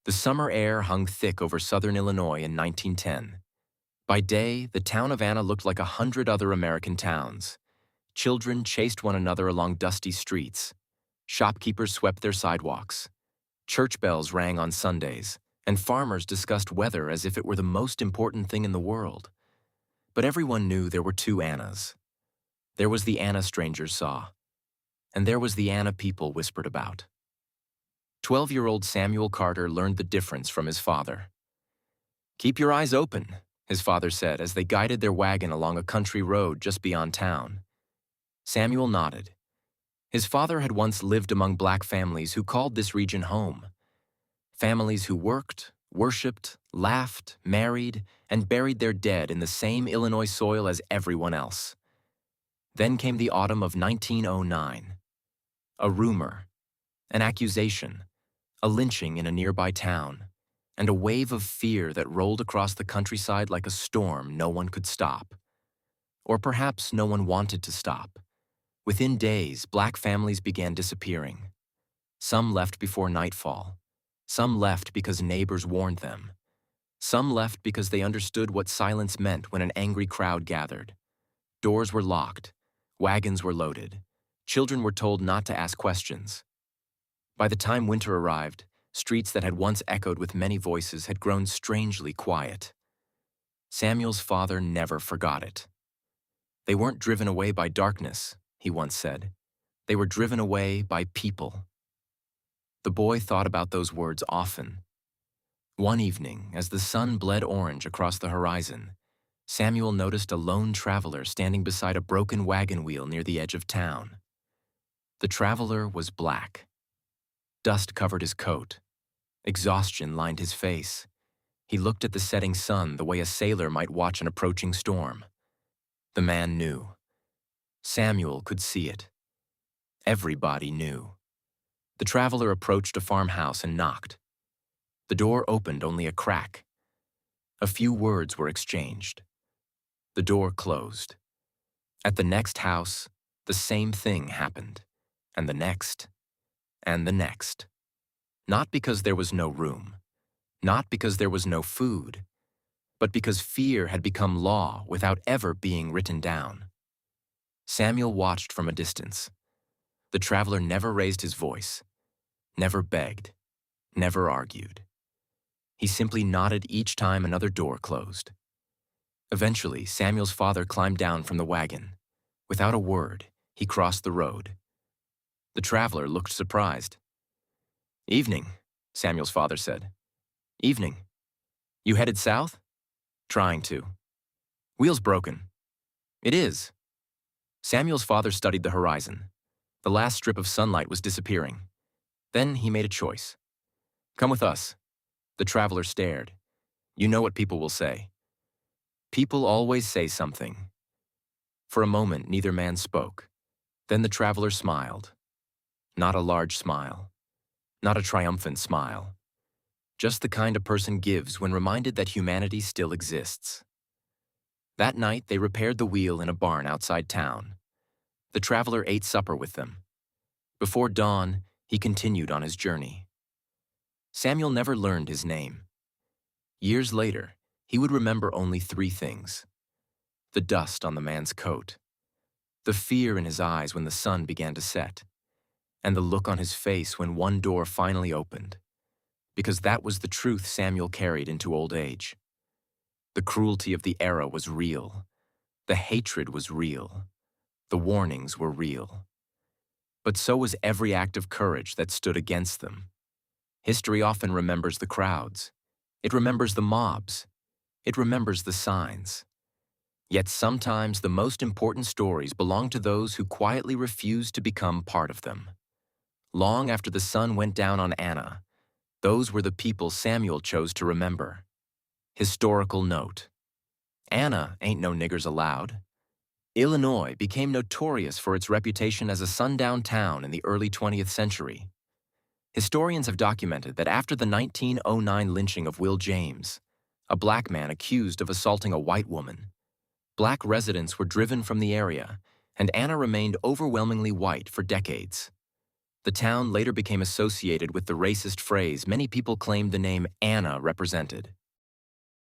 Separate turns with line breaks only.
The summer air hung thick over southern Illinois in 1910. By day, the town of Anna looked like 100 other American towns. Children chased one another along dusty streets. Shopkeepers swept their sidewalks. Church bells rang on Sundays, and farmers discussed weather as if it were the most important thing in the world. But everyone knew there were two Annas. There was the Anna strangers saw, and there was the Anna people whispered about. 12-year-old Samuel Carter learned the difference from his father. "Keep your eyes open," his father said as they guided their wagon along a country road just beyond town. Samuel nodded. His father had once lived among black families who called this region home. Families who worked, worshipped, laughed, married, and buried their dead in the same Illinois soil as everyone else. Then came the autumn of 1909. A rumor, an accusation, a lynching in a nearby town, and a wave of fear that rolled across the countryside like a storm no one could stop. Or perhaps no one wanted to stop. Within days, black families began disappearing. Some left before nightfall. Some left because neighbors warned them. Some left because they understood what silence meant when an angry crowd gathered. Doors were locked. Wagons were loaded. Children were told not to ask questions. By the time winter arrived, streets that had once echoed with many voices had grown strangely quiet. Samuel's father never forgot it. "They weren't driven away by darkness," he once said. "They were driven away by people." The boy thought about those words often. One evening, as the sun bled orange across the horizon, Samuel noticed a lone traveler standing beside a broken wagon wheel near the edge of town. The traveler was black. Dust covered his coat. Exhaustion lined his face. He looked at the setting sun the way a sailor might watch an approaching storm. The man knew. Samuel could see it. Everybody knew. The traveler approached a farmhouse and knocked. The door opened only a crack. A few words were exchanged. The door closed. At the next house, the same thing happened, and the next, and the next. Not because there was no room, not because there was no food, but because fear had become law without ever being written down. Samuel watched from a distance. The traveler never raised his voice, never begged, never argued. He simply nodded each time another door closed. Eventually, Samuel's father climbed down from the wagon. Without a word, he crossed the road. The traveler looked surprised. "Evening," Samuel's father said. "Evening. You headed south?" "Trying to." "Wheel's broken." "It is." Samuel's father studied the horizon. The last strip of sunlight was disappearing. Then he made a choice. "Come with us." The traveler stared. "You know what people will say." "People always say something." For a moment, neither man spoke. Then the traveler smiled. Not a large smile. Not a triumphant smile. Just the kind a person gives when reminded that humanity still exists. That night, they repaired the wheel in a barn outside town. The traveler ate supper with them. Before dawn, he continued on his journey. Samuel never learned his name. Years later, he would remember only three things: the dust on the man's coat, the fear in his eyes when the sun began to set, and the look on his face when one door finally opened, because that was the truth Samuel carried into old age. The cruelty of the era was real. The hatred was real. The warnings were real. But so was every act of courage that stood against them. History often remembers the crowds. It remembers the mobs. It remembers the signs. Yet sometimes the most important stories belong to those who quietly refused to become part of them. Long after the sun went down on Anna, those were the people Samuel chose to remember. Historical note: Anna ain't no niggers allowed. Illinois became notorious for its reputation as a sundown town in the early 20th century. Historians have documented that after the 1909 lynching of Will James, a black man accused of assaulting a white woman, black residents were driven from the area, and Anna remained overwhelmingly white for decades. The town later became associated with the racist phrase many people claimed the name Anna represented.